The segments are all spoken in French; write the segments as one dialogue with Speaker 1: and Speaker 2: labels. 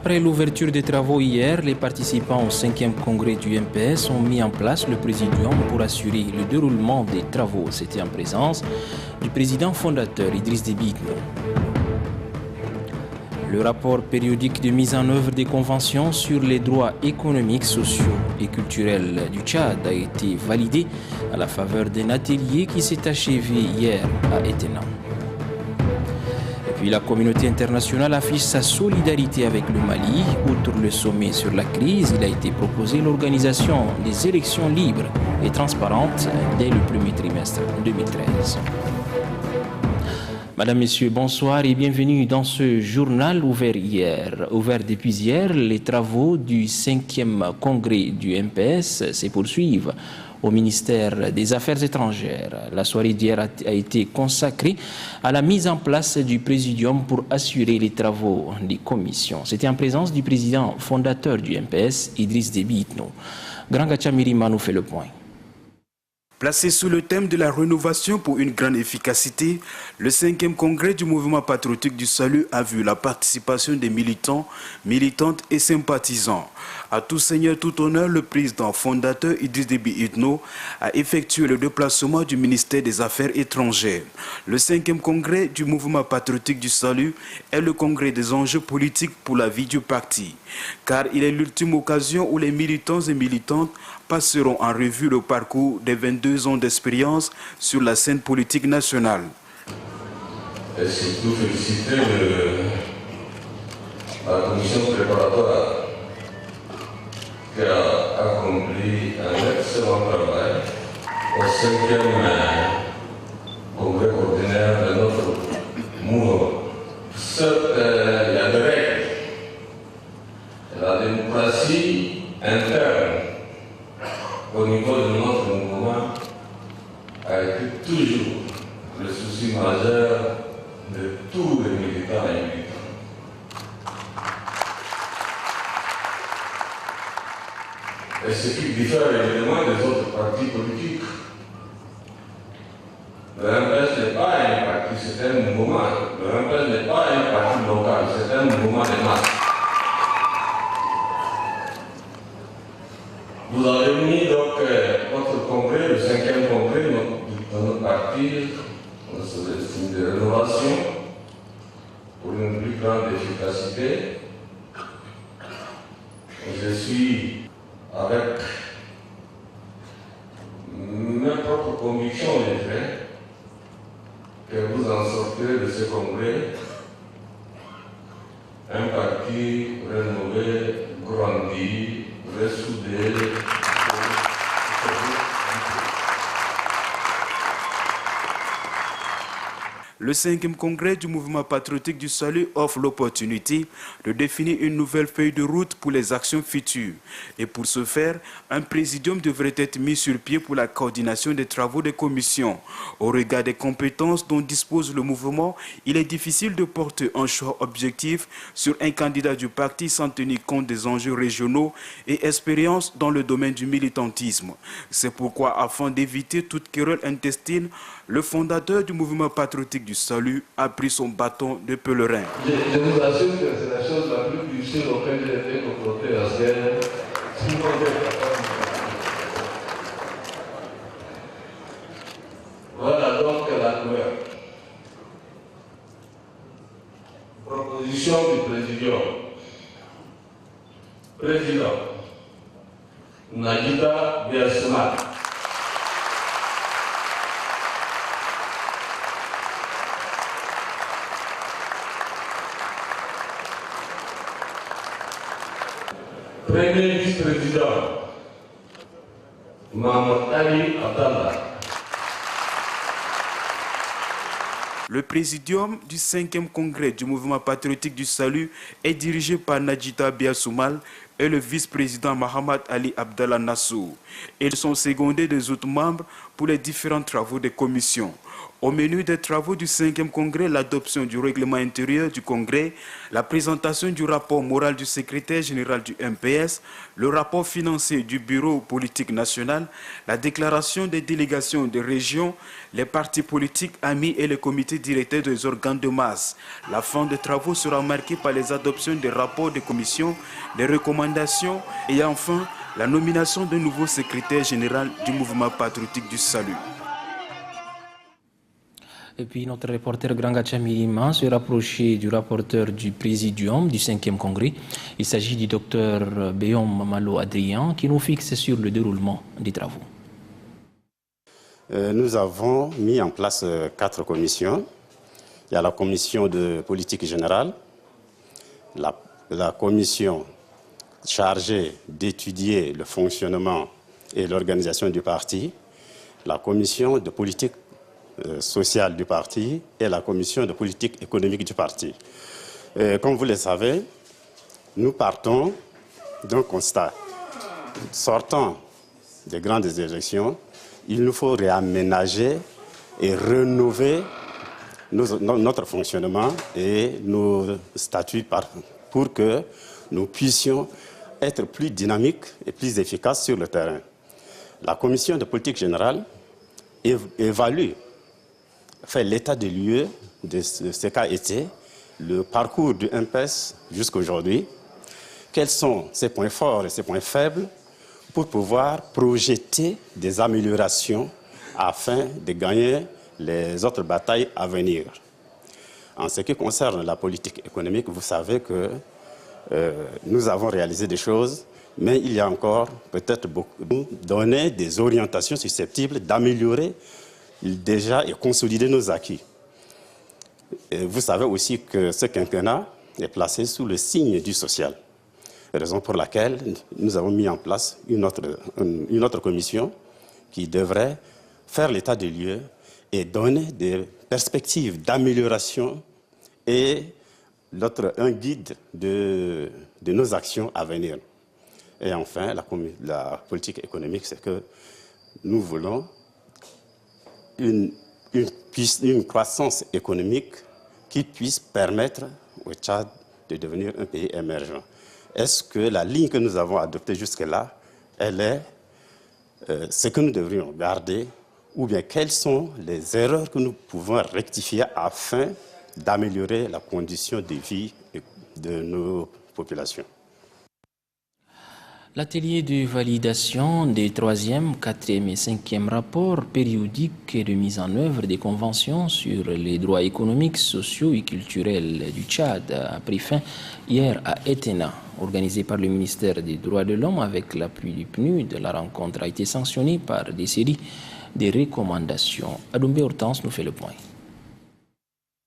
Speaker 1: Après l'ouverture des travaux hier, les participants au 5e congrès du MPS ont mis en place le présidium pour assurer le déroulement des travaux. C'était en présence du président fondateur Idriss Déby Itno. Le rapport périodique de mise en œuvre des conventions sur les droits économiques, sociaux et culturels du Tchad a été validé à la faveur d'un atelier qui s'est achevé hier à Etena. Et puis la communauté internationale affiche sa solidarité avec le Mali. Outre le sommet sur la crise, il a été proposé l'organisation des élections libres et transparentes dès le premier trimestre 2013. Madame, Messieurs, bonsoir et bienvenue dans ce journal ouvert depuis hier. Les travaux du 5e congrès du MPS se poursuivent au ministère des Affaires étrangères. La soirée d'hier a été consacrée à la mise en place du présidium pour assurer les travaux des commissions. C'était en présence du président fondateur du MPS, Idriss Déby Itno. Grand Gatchamirima nous fait le point.
Speaker 2: Placé sous le thème de la rénovation pour une grande efficacité, le 5e congrès du mouvement patriotique du salut a vu la participation des militants, militantes et sympathisants. À tout seigneur, tout honneur, le président fondateur Idriss Déby Itno a effectué le déplacement du ministère des Affaires étrangères. Le 5e congrès du mouvement patriotique du salut est le congrès des enjeux politiques pour la vie du parti, car il est l'ultime occasion où les militants et militantes passeront en revue le parcours des 22 ans d'expérience sur la scène politique nationale.
Speaker 3: Et surtout féliciter la commission préparatoire qui a accompli un excellent travail au 5e congrès ordinaire de notre mouvement. Il y a des règles. La démocratie interne au niveau de notre mouvement a été toujours le souci majeur de tous les militants et militants. Et ce qui diffère évidemment des autres partis politiques. Le MPS n'est pas un parti, c'est un mouvement. Le MPS n'est pas un parti local, c'est un mouvement de masse. Vous avez mis donc notre congrès, le 5e congrès de notre parti, c'est une rénovation pour une plus grande efficacité. Je suis avec mes propres convictions et faits que vous en sortirez de ce congrès un parti rénové, grandi, ressoudé.
Speaker 2: Le 5e congrès du mouvement patriotique du salut offre l'opportunité de définir une nouvelle feuille de route pour les actions futures. Et pour ce faire, un présidium devrait être mis sur pied pour la coordination des travaux des commissions. Au regard des compétences dont dispose le mouvement, il est difficile de porter un choix objectif sur un candidat du parti sans tenir compte des enjeux régionaux et expériences dans le domaine du militantisme. C'est pourquoi, afin d'éviter toute querelle intestine, le fondateur du mouvement patriotique du salut a pris son bâton de pèlerin.
Speaker 3: Je vous assure que c'est la chose la plus difficile auquel j'ai été confronté à ce Voilà donc la couleur. Proposition du présidium. Président Nagita Biassouma. Premier vice-président, Mohamed Ali Abdallah.
Speaker 2: Le présidium du 5e congrès du mouvement patriotique du salut est dirigé par Nagita Biassouma, et le vice-président Mohamed Ali Abdallah Nassou. Ils sont secondés des autres membres pour les différents travaux des commissions. Au menu des travaux du 5e congrès, l'adoption du règlement intérieur du congrès, la présentation du rapport moral du secrétaire général du MPS, le rapport financier du bureau politique national, la déclaration des délégations des régions, les partis politiques amis et les comités directeurs des organes de masse. La fin des travaux sera marquée par les adoptions des rapports des commissions, des recommandations et enfin la nomination d'un nouveau secrétaire général du mouvement patriotique du salut.
Speaker 1: Et puis notre reporter Granga Chamilima se rapprochait du rapporteur du présidium du 5e congrès. Il s'agit du docteur Béom Malo Adrien qui nous fixe sur le déroulement des travaux.
Speaker 4: Nous avons mis en place 4 commissions. Il y a la commission de politique générale, la commission chargée d'étudier le fonctionnement et l'organisation du parti, la commission de politique sociale du parti et la commission de politique économique du parti. Comme vous le savez, nous partons d'un constat. Sortant des grandes élections, il nous faut réaménager et rénover notre fonctionnement et nos statuts pour que nous puissions être plus dynamiques et plus efficaces sur le terrain. La commission de politique générale évalue, fait l'état des lieux de ce qu'a été le parcours du MPS jusqu'à aujourd'hui, quels sont ses points forts et ses points faibles pour pouvoir projeter des améliorations afin de gagner les autres batailles à venir. En ce qui concerne la politique économique, vous savez que nous avons réalisé des choses, mais il y a encore peut-être beaucoup donner des orientations susceptibles d'améliorer déjà et consolider nos acquis. Et vous savez aussi que ce quinquennat est placé sous le signe du social, raison pour laquelle nous avons mis en place une autre commission qui devrait faire l'état des lieux et donner des perspectives d'amélioration et un guide de nos actions à venir. Et enfin, la politique économique, c'est que nous voulons une croissance économique qui puisse permettre au Tchad de devenir un pays émergent. Est-ce que la ligne que nous avons adoptée jusque-là, elle est ce que nous devrions garder, ou bien quelles sont les erreurs que nous pouvons rectifier afin d'améliorer la condition de vie de nos populations?
Speaker 1: L'atelier de validation des 3e, 4e et 5e rapports périodiques et de mise en œuvre des conventions sur les droits économiques, sociaux et culturels du Tchad a pris fin hier à Etena. Organisé par le ministère des Droits de l'Homme avec l'appui du PNUD, la rencontre a été sanctionnée par des séries de recommandations. Adoumbe Hortense nous fait le point.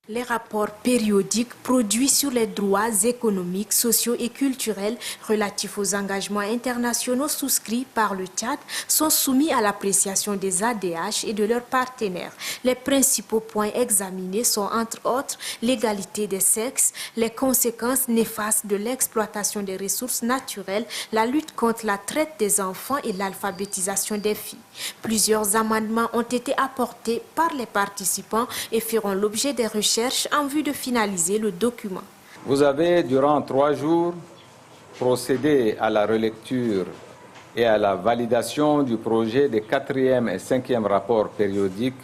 Speaker 5: Les rapports périodiques produits sur les droits économiques, sociaux et culturels relatifs aux engagements internationaux souscrits par le Tchad sont soumis à l'appréciation des ADH et de leurs partenaires. Les principaux points examinés sont entre autres l'égalité des sexes, les conséquences néfastes de l'exploitation des ressources naturelles, la lutte contre la traite des enfants et l'alphabétisation des filles. Plusieurs amendements ont été apportés par les participants et feront l'objet des recherches en vue de finaliser le document.
Speaker 6: Vous avez, durant 3 jours, procédé à la relecture et à la validation du projet des 4e et 5e rapports périodiques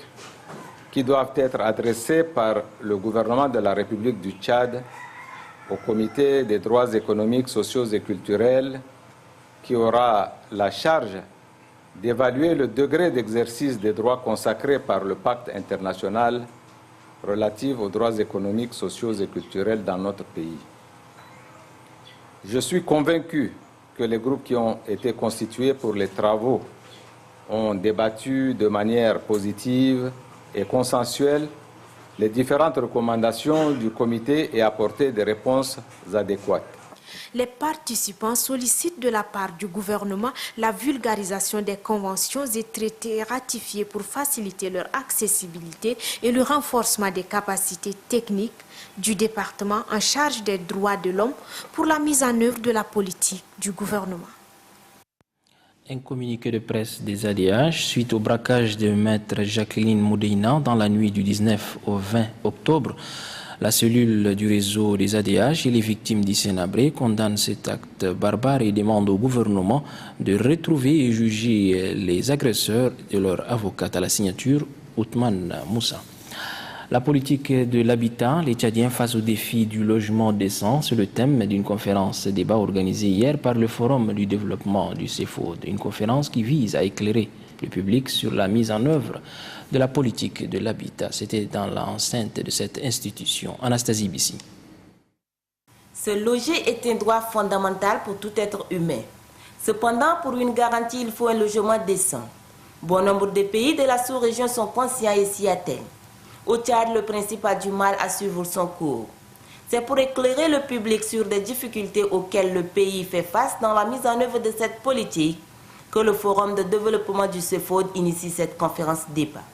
Speaker 6: qui doivent être adressés par le gouvernement de la République du Tchad au Comité des droits économiques, sociaux et culturels qui aura la charge d'évaluer le degré d'exercice des droits consacrés par le pacte international relative aux droits économiques, sociaux et culturels dans notre pays. Je suis convaincu que les groupes qui ont été constitués pour les travaux ont débattu de manière positive et consensuelle les différentes recommandations du comité et apporté des réponses adéquates.
Speaker 5: Les participants sollicitent de la part du gouvernement la vulgarisation des conventions et traités ratifiés pour faciliter leur accessibilité et le renforcement des capacités techniques du département en charge des droits de l'homme pour la mise en œuvre de la politique du gouvernement.
Speaker 1: Un communiqué de presse des ADH suite au braquage de maître Jacqueline Moudéina dans la nuit du 19 au 20 octobre. La cellule du réseau des ADH et les victimes d'Issénabré condamnent cet acte barbare et demandent au gouvernement de retrouver et juger les agresseurs et leur avocate à la signature, Othman Moussa. La politique de l'habitat, les Tchadiens face au défi du logement décent, c'est le thème d'une conférence débat organisée hier par le Forum du développement du CEFOD. Une conférence qui vise à éclairer le public sur la mise en œuvre de la politique de l'habitat. C'était dans l'enceinte de cette institution. Anastasie Bissi.
Speaker 7: Se loger est un droit fondamental pour tout être humain. Cependant, pour une garantie, il faut un logement décent. Bon nombre de pays de la sous-région sont conscients et s'y atteignent. Au Tchad, le principe a du mal à suivre son cours. C'est pour éclairer le public sur des difficultés auxquelles le pays fait face dans la mise en œuvre de cette politique que le Forum de développement du CEFOD initie cette conférence débat.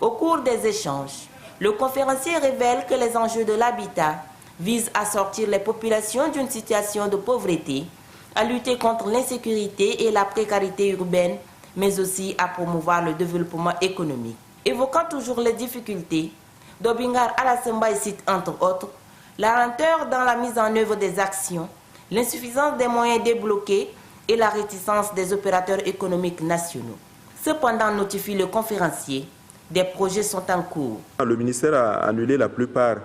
Speaker 7: Au cours des échanges, le conférencier révèle que les enjeux de l'habitat visent à sortir les populations d'une situation de pauvreté, à lutter contre l'insécurité et la précarité urbaine, mais aussi à promouvoir le développement économique. Évoquant toujours les difficultés, Dobingar Alassamba cite entre autres la lenteur dans la mise en œuvre des actions, l'insuffisance des moyens débloqués et la réticence des opérateurs économiques nationaux. Cependant, notifie le conférencier, des projets sont en cours.
Speaker 8: Le ministère a annulé la plupart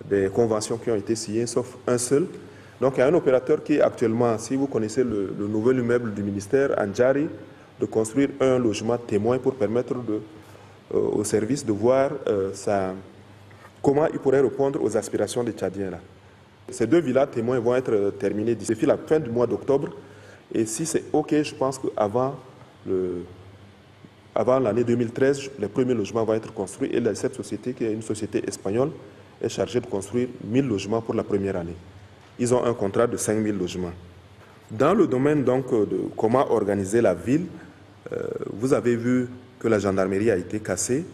Speaker 8: des conventions qui ont été signées, sauf un seul. Donc il y a un opérateur qui est actuellement, si vous connaissez le nouvel immeuble du ministère, Andjari, de construire un logement témoin pour permettre au service de voir comment il pourrait répondre aux aspirations des Tchadiens. Là. Ces deux villas témoins vont être terminées d'ici la fin du mois d'octobre. Et si c'est OK, je pense qu'avant l'année 2013, les premiers logements vont être construits. Et cette société, qui est une société espagnole, est chargée de construire 1000 logements pour la première année. Ils ont un contrat de 5000 logements. Dans le domaine donc, de comment organiser la ville, vous avez vu que la gendarmerie a été cassée.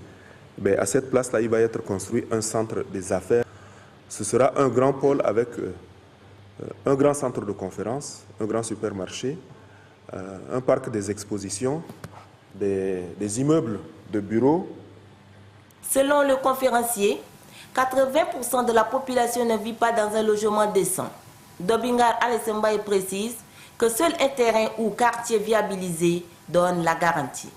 Speaker 8: Mais à cette place-là, il va être construit un centre des affaires. Ce sera un grand pôle avec un grand centre de conférence, un grand supermarché, un parc des expositions, des immeubles de bureaux.
Speaker 7: Selon le conférencier, 80% de la population ne vit pas dans un logement décent. Dobingar Alessembaye précise que seul un terrain ou quartier viabilisé donne la garantie.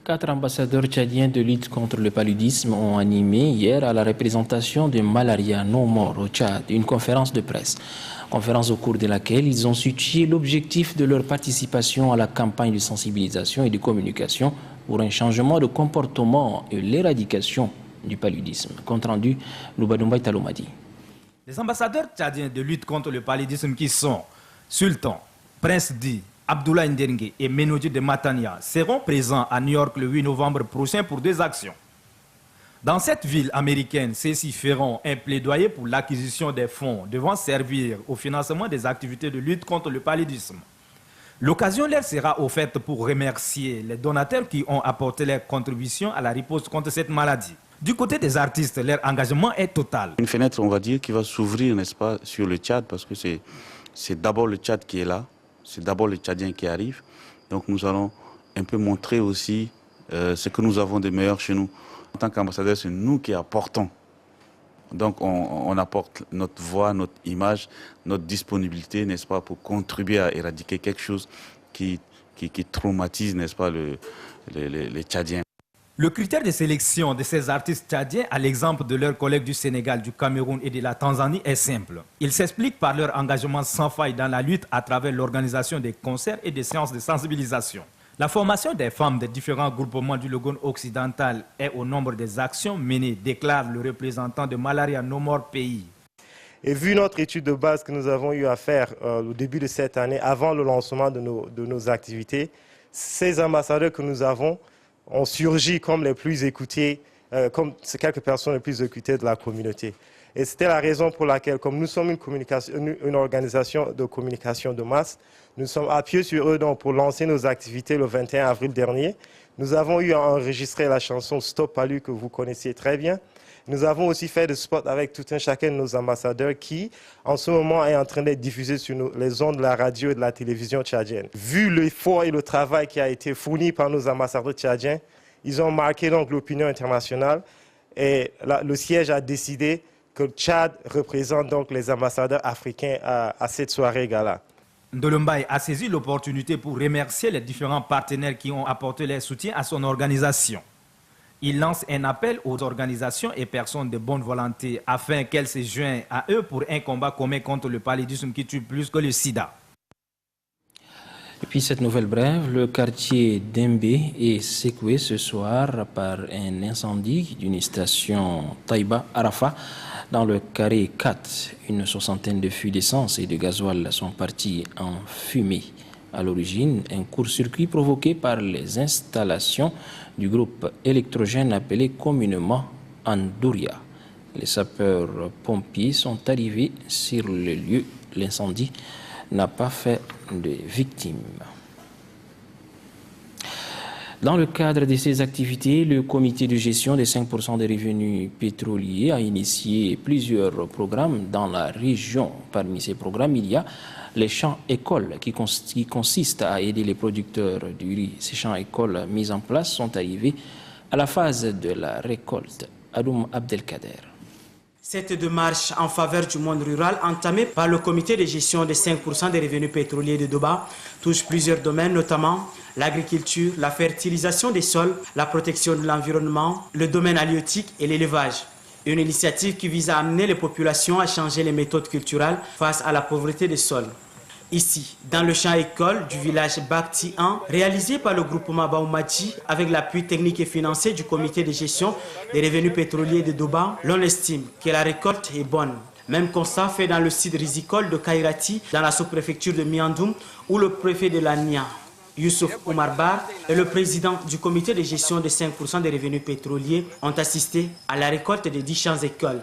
Speaker 1: 4 ambassadeurs tchadiens de lutte contre le paludisme ont animé hier à la représentation de Malaria No More au Tchad une conférence de presse. Conférence au cours de laquelle ils ont situé l'objectif de leur participation à la campagne de sensibilisation et de communication pour un changement de comportement et l'éradication du paludisme. Compte rendu, Loubadoumbaï Talomadi.
Speaker 9: Les ambassadeurs tchadiens de lutte contre le paludisme qui sont Sultan, Prince Di, Abdoulaye Ndengue et Menodji de Matania seront présents à New York le 8 novembre prochain pour 2 actions. Dans cette ville américaine, ceux-ci feront un plaidoyer pour l'acquisition des fonds devant servir au financement des activités de lutte contre le paludisme. L'occasion leur sera offerte pour remercier les donateurs qui ont apporté leur contribution à la riposte contre cette maladie. Du côté des artistes, leur engagement est total.
Speaker 10: Une fenêtre, on va dire, qui va s'ouvrir, n'est-ce pas, sur le Tchad, parce que c'est d'abord le Tchad qui est là. C'est d'abord les Tchadiens qui arrivent. Donc nous allons un peu montrer aussi ce que nous avons de meilleur chez nous. En tant qu'ambassadeurs, c'est nous qui apportons. Donc on apporte notre voix, notre image, notre disponibilité, n'est-ce pas, pour contribuer à éradiquer quelque chose qui traumatise, n'est-ce pas, les Tchadiens.
Speaker 9: Le critère de sélection de ces artistes tchadiens, à l'exemple de leurs collègues du Sénégal, du Cameroun et de la Tanzanie, est simple. Il s'explique par leur engagement sans faille dans la lutte à travers l'organisation des concerts et des séances de sensibilisation. La formation des femmes des différents groupements du Logone occidental est au nombre des actions menées, déclare le représentant de Malaria No More Pays.
Speaker 11: Et vu notre étude de base que nous avons eu à faire au début de cette année, avant le lancement de nos activités, ces ambassadeurs que nous avons ont surgi comme les plus écoutés, comme ces quelques personnes les plus écoutées de la communauté. Et c'était la raison pour laquelle, comme nous sommes une organisation de communication de masse, nous sommes appuyés sur eux donc, pour lancer nos activités le 21 avril dernier. Nous avons eu à enregistrer la chanson Stop Palu que vous connaissiez très bien. Nous avons aussi fait des spots avec tout un chacun de nos ambassadeurs qui, en ce moment, est en train d'être diffusé sur les ondes de la radio et de la télévision tchadienne. Vu l'effort et le travail qui a été fourni par nos ambassadeurs tchadiens, ils ont marqué donc l'opinion internationale et le siège a décidé que le Tchad représente donc les ambassadeurs africains à cette soirée gala.
Speaker 9: Ndolo Mbaye a saisi l'opportunité pour remercier les différents partenaires qui ont apporté leur soutien à son organisation. Il lance un appel aux organisations et personnes de bonne volonté afin qu'elles se joignent à eux pour un combat commun contre le paludisme qui tue plus que le sida.
Speaker 1: Et puis cette nouvelle brève, le quartier d'Embé est secoué ce soir par un incendie d'une station Taïba-Arafa dans le carré 4. Une soixantaine de fûts d'essence et de gasoil sont partis en fumée. À l'origine, un court-circuit provoqué par les installations du groupe électrogène appelé communément Andouria. Les sapeurs-pompiers sont arrivés sur le lieu. L'incendie n'a pas fait de victimes. Dans le cadre de ces activités, le comité de gestion des 5% des revenus pétroliers a initié plusieurs programmes dans la région. Parmi ces programmes, il y a les champs-écoles qui consistent à aider les producteurs du riz. Ces champs-écoles mis en place sont arrivés à la phase de la récolte. Adoum Abdelkader.
Speaker 12: Cette démarche en faveur du monde rural entamée par le comité de gestion des 5% des revenus pétroliers de Doba touche plusieurs domaines, notamment l'agriculture, la fertilisation des sols, la protection de l'environnement, le domaine halieutique et l'élevage. Une initiative qui vise à amener les populations à changer les méthodes culturelles face à la pauvreté des sols. Ici, dans le champ-école du village Bakti 1, réalisé par le groupement Baoumadji avec l'appui technique et financier du comité de gestion des revenus pétroliers de Doba, l'on estime que la récolte est bonne. Même constat fait dans le site rizicole de Kairati, dans la sous-préfecture de Miandoum, où le préfet de l'ANIA, Youssouf Oumar Bar, et le président du comité de gestion des 5% des revenus pétroliers ont assisté à la récolte des 10 champs-écoles.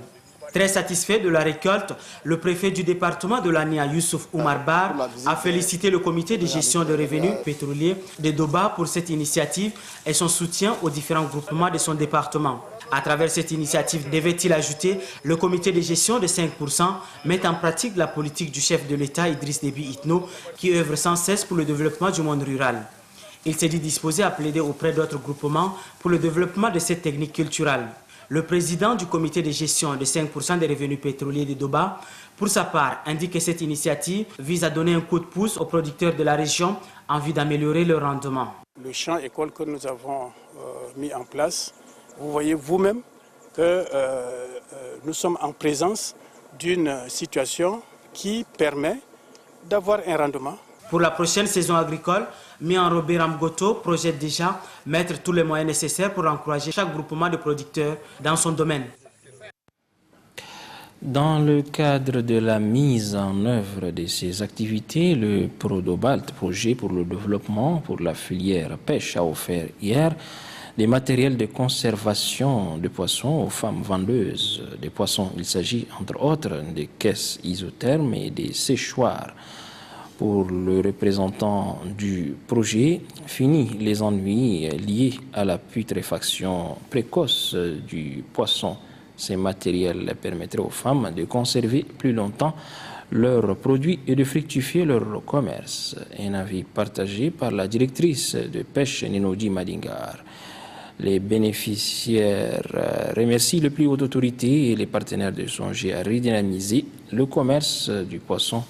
Speaker 12: Très satisfait de la récolte, le préfet du département de l'ANIA, Youssouf Oumar Bar, a félicité le comité de gestion des revenus pétroliers de Doba pour cette initiative et son soutien aux différents groupements de son département. À travers cette initiative, devait-il ajouter, le comité de gestion des 5% met en pratique la politique du chef de l'État Idriss Déby Itno qui œuvre sans cesse pour le développement du monde rural. Il s'est dit disposé à plaider auprès d'autres groupements pour le développement de cette technique culturelle. Le président du comité de gestion des 5% des revenus pétroliers de Doba, pour sa part, indique que cette initiative vise à donner un coup de pouce aux producteurs de la région en vue d'améliorer leur rendement.
Speaker 13: Le champ-école que nous avons mis en place, vous voyez vous-même que nous sommes en présence d'une situation qui permet d'avoir un rendement.
Speaker 12: Pour la prochaine saison agricole, Mianrobé Ramgoto projette déjà mettre tous les moyens nécessaires pour encourager chaque groupement de producteurs dans son domaine.
Speaker 1: Dans le cadre de la mise en œuvre de ces activités, le Prodobalt, projet pour le développement pour la filière pêche, a offert hier des matériels de conservation de poissons aux femmes vendeuses de poissons. Il s'agit entre autres des caisses isothermes et des séchoirs. Pour le représentant du projet, fini les ennuis liés à la putréfaction précoce du poisson. Ces matériels permettraient aux femmes de conserver plus longtemps leurs produits et de fructifier leur commerce. Un avis partagé par la directrice de pêche Nenodi Madingar. Les bénéficiaires remercient les plus hautes autorités et les partenaires de songer à redynamiser le commerce du poisson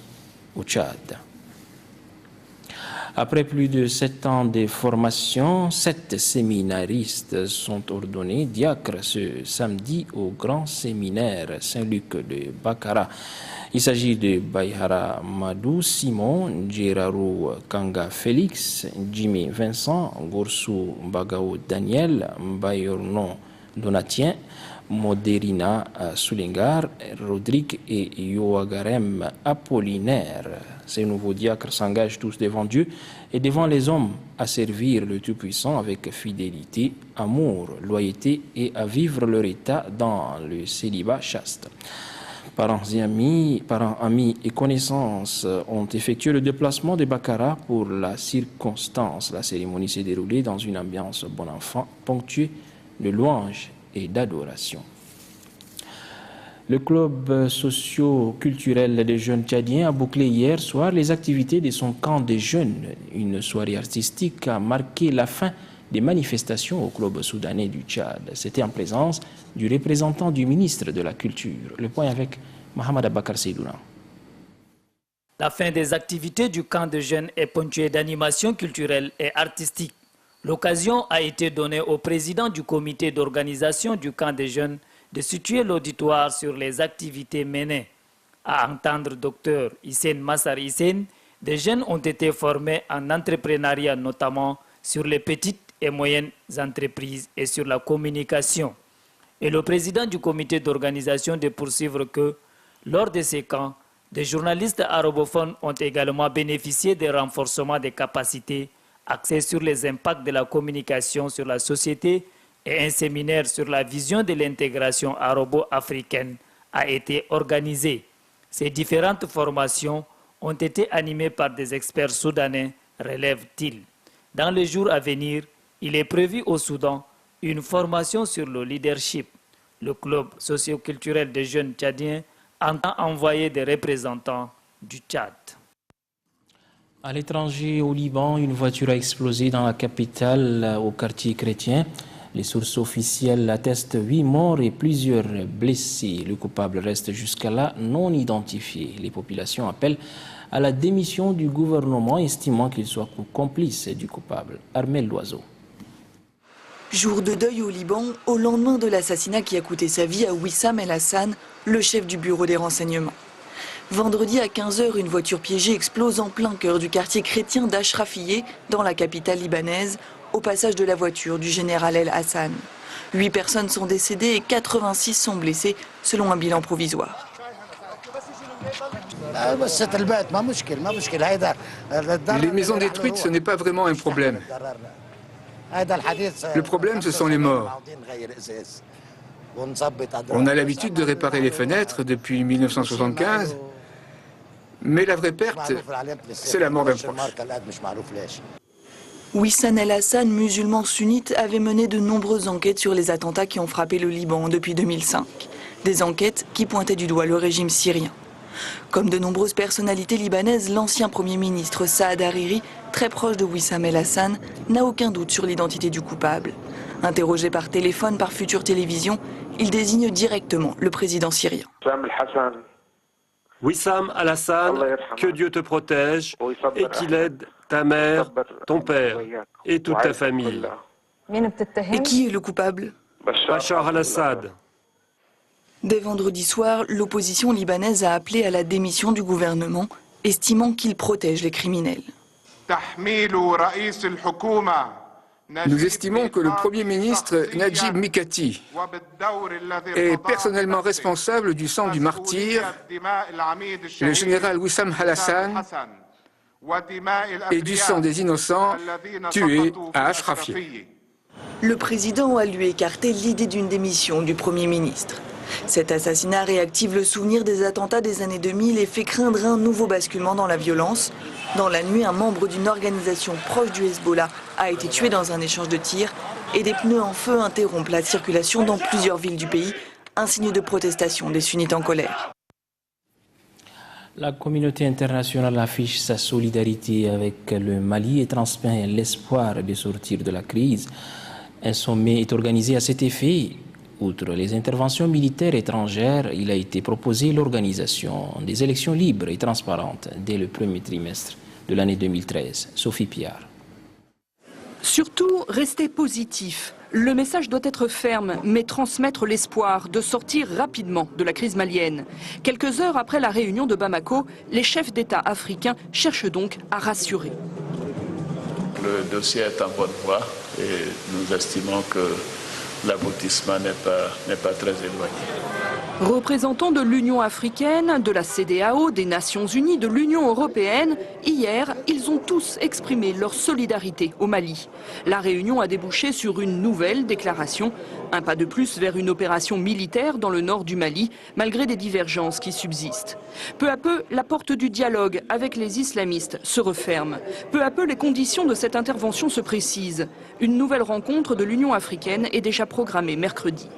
Speaker 1: au Tchad. Après plus de 7 ans de formation, 7 séminaristes sont ordonnés diacres ce samedi au grand séminaire Saint-Luc de Bakara. Il s'agit de Bayhara Madou Simon, Djeraru Kanga Félix, Jimmy Vincent, Gorsou Bagao Daniel, Bayorno Donatien, Moderina Soulengar, Rodrigue et Yoagarem Apollinaire. Ces nouveaux diacres s'engagent tous devant Dieu et devant les hommes à servir le Tout-Puissant avec fidélité, amour, loyauté et à vivre leur état dans le célibat chaste. Parents, amis et connaissances ont effectué le déplacement de Bakara pour la circonstance. La cérémonie s'est déroulée dans une ambiance bon enfant, ponctuée de louanges et d'adoration. Le club socio-culturel des jeunes tchadiens a bouclé hier soir les activités de son camp des jeunes. Une soirée artistique a marqué la fin des manifestations au club soudanais du Tchad. C'était en présence du représentant du ministre de la Culture. Le point avec Mohamed Abakar Seydouna.
Speaker 14: La fin des activités du camp de jeunes est ponctuée d'animations culturelles et artistiques. L'occasion a été donnée au président du comité d'organisation du camp des jeunes de situer l'auditoire sur les activités menées. À entendre Dr Hissène Massar Hissène, des jeunes ont été formés en entrepreneuriat, notamment sur les petites et moyennes entreprises et sur la communication. Et le président du comité d'organisation de poursuivre que, lors de ces camps, des journalistes arabophones ont également bénéficié des renforcements des capacités axés sur les impacts de la communication sur la société, et un séminaire sur la vision de l'intégration arabo-africaine a été organisé. Ces différentes formations ont été animées par des experts soudanais, relève-t-il. Dans les jours à venir, il est prévu au Soudan une formation sur le leadership. Le club socio-culturel des jeunes tchadiens entend envoyer des représentants du Tchad.
Speaker 1: À l'étranger, au Liban, une voiture a explosé dans la capitale, au quartier chrétien. Les sources officielles attestent 8 morts et plusieurs blessés. Le coupable reste jusqu'à là non identifié. Les populations appellent à la démission du gouvernement, estimant qu'il soit complice du coupable. Armel Loiseau.
Speaker 15: Jour de deuil au Liban, au lendemain de l'assassinat qui a coûté sa vie à Wissam El Hassan, le chef du bureau des renseignements. Vendredi à 15 h, une voiture piégée explose en plein cœur du quartier chrétien d'Ashrafiyeh, dans la capitale libanaise, au passage de la voiture du général El Hassan. 8 personnes sont décédées et 86 sont blessées, selon un bilan provisoire.
Speaker 16: Les maisons détruites, ce n'est pas vraiment un problème. Le problème, ce sont les morts. On a l'habitude de réparer les fenêtres depuis 1975, mais la vraie perte, c'est la mort d'un proche.
Speaker 15: Wissam El Hassan, musulman sunnite, avait mené de nombreuses enquêtes sur les attentats qui ont frappé le Liban depuis 2005. Des enquêtes qui pointaient du doigt le régime syrien. Comme de nombreuses personnalités libanaises, l'ancien Premier ministre Saad Hariri, très proche de Wissam El Hassan, n'a aucun doute sur l'identité du coupable. Interrogé par téléphone par Future Télévision, il désigne directement le président syrien.
Speaker 17: Wissam El Hassan, que Dieu te protège et qu'il aide ta mère, ton père et toute ta famille.
Speaker 15: Et qui est le coupable?
Speaker 17: Bachar al-Assad.
Speaker 15: Dès vendredi soir, l'opposition libanaise a appelé à la démission du gouvernement, estimant qu'il protège les criminels.
Speaker 16: Nous estimons que le Premier ministre Najib Mikati est personnellement responsable du sang du martyr, le général Wissam El Hassan, et du sang des innocents tués à Ashrafiyeh.
Speaker 15: Le président a lui écarté l'idée d'une démission du Premier ministre. Cet assassinat réactive le souvenir des attentats des années 2000 et fait craindre un nouveau basculement dans la violence. Dans la nuit, un membre d'une organisation proche du Hezbollah a été tué dans un échange de tirs et des pneus en feu interrompent la circulation dans plusieurs villes du pays, un signe de protestation des sunnites en colère.
Speaker 1: La communauté internationale affiche sa solidarité avec le Mali et transmet l'espoir de sortir de la crise. Un sommet est organisé à cet effet. Outre les interventions militaires étrangères, il a été proposé l'organisation des élections libres et transparentes dès le premier trimestre de l'année 2013. Sophie Piard.
Speaker 18: Surtout, rester positif. Le message doit être ferme, mais transmettre l'espoir de sortir rapidement de la crise malienne. Quelques heures après la réunion de Bamako, les chefs d'État africains cherchent donc à rassurer.
Speaker 19: Le dossier est en bonne voie et nous estimons que l'aboutissement n'est pas très éloigné.
Speaker 18: Représentants de l'Union africaine, de la CEDEAO, des Nations unies, de l'Union européenne, hier, ils ont tous exprimé leur solidarité au Mali. La réunion a débouché sur une nouvelle déclaration, un pas de plus vers une opération militaire dans le nord du Mali, malgré des divergences qui subsistent. Peu à peu, la porte du dialogue avec les islamistes se referme. Peu à peu, les conditions de cette intervention se précisent. Une nouvelle rencontre de l'Union africaine est déjà programmée mercredi.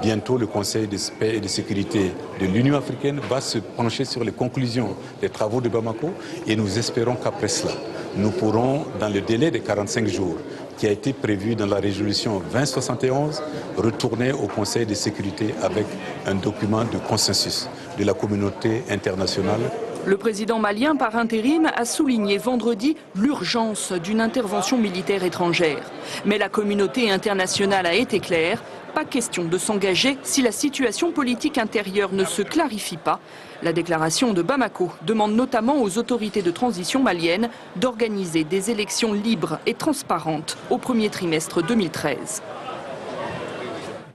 Speaker 20: Bientôt, le Conseil de paix et de sécurité de l'Union africaine va se pencher sur les conclusions des travaux de Bamako et nous espérons qu'après cela, nous pourrons, dans le délai de 45 jours qui a été prévu dans la résolution 2071, retourner au Conseil de sécurité avec un document de consensus de la communauté internationale.
Speaker 18: Le président malien par intérim a souligné vendredi l'urgence d'une intervention militaire étrangère. Mais la communauté internationale a été claire. Pas question de s'engager si la situation politique intérieure ne se clarifie pas. La déclaration de Bamako demande notamment aux autorités de transition maliennes d'organiser des élections libres et transparentes au premier trimestre 2013.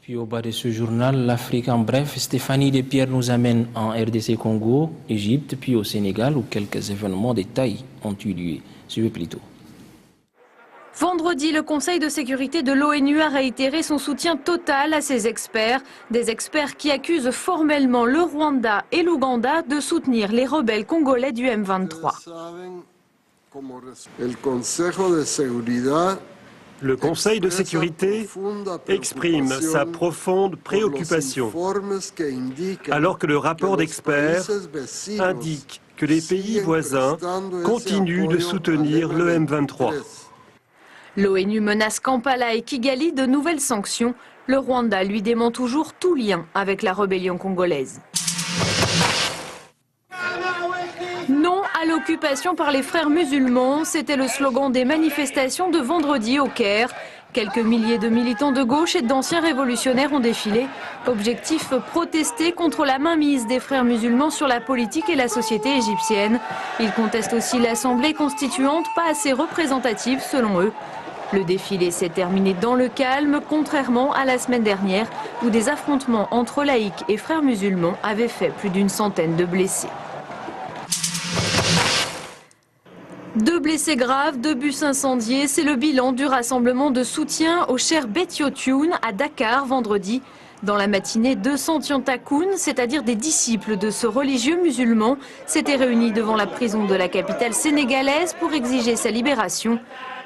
Speaker 1: Puis au bas de ce journal, l'Afrique en bref, Stéphanie Despierres nous amène en RDC Congo, Égypte, puis au Sénégal où quelques événements de taille ont eu lieu. Suivez plutôt.
Speaker 21: Vendredi, le Conseil de sécurité de l'ONU a réitéré son soutien total à ces experts. Des experts qui accusent formellement le Rwanda et l'Ouganda de soutenir les rebelles congolais du M23.
Speaker 17: Le Conseil de sécurité exprime sa profonde préoccupation alors que le rapport d'experts indique que les pays voisins continuent de soutenir le M23.
Speaker 21: L'ONU menace Kampala et Kigali de nouvelles sanctions. Le Rwanda lui dément toujours tout lien avec la rébellion congolaise. Non à l'occupation par les frères musulmans, c'était le slogan des manifestations de vendredi au Caire. Quelques milliers de militants de gauche et d'anciens révolutionnaires ont défilé. Objectif, protester contre la mainmise des frères musulmans sur la politique et la société égyptienne. Ils contestent aussi l'Assemblée constituante, pas assez représentative selon eux. Le défilé s'est terminé dans le calme, contrairement à la semaine dernière, où des affrontements entre laïcs et frères musulmans avaient fait plus d'une centaine de blessés. 2 blessés graves, 2 bus incendiés, c'est le bilan du rassemblement de soutien au cher Betiotoun à Dakar vendredi. Dans la matinée, 200 Tiantakoun, c'est-à-dire des disciples de ce religieux musulman, s'étaient réunis devant la prison de la capitale sénégalaise pour exiger sa libération.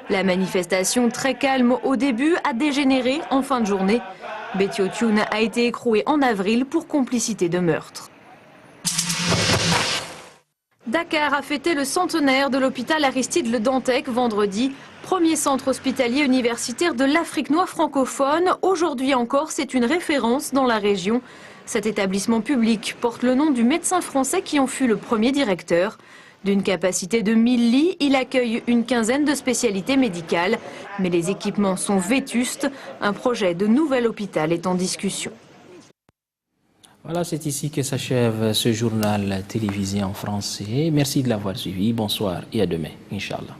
Speaker 21: La manifestation, très calme au début, a dégénéré en fin de journée. Betiotoun a été écroué en avril pour complicité de meurtre. Dakar a fêté le centenaire de l'hôpital Aristide Le Dantec vendredi. Premier centre hospitalier universitaire de l'Afrique noire francophone. Aujourd'hui encore, c'est une référence dans la région. Cet établissement public porte le nom du médecin français qui en fut le premier directeur. D'une capacité de 1000 lits, il accueille une quinzaine de spécialités médicales. Mais les équipements sont vétustes. Un projet de nouvel hôpital est en discussion.
Speaker 1: Voilà, c'est ici que s'achève ce journal télévisé en français. Merci de l'avoir suivi. Bonsoir et à demain, Inch'Allah.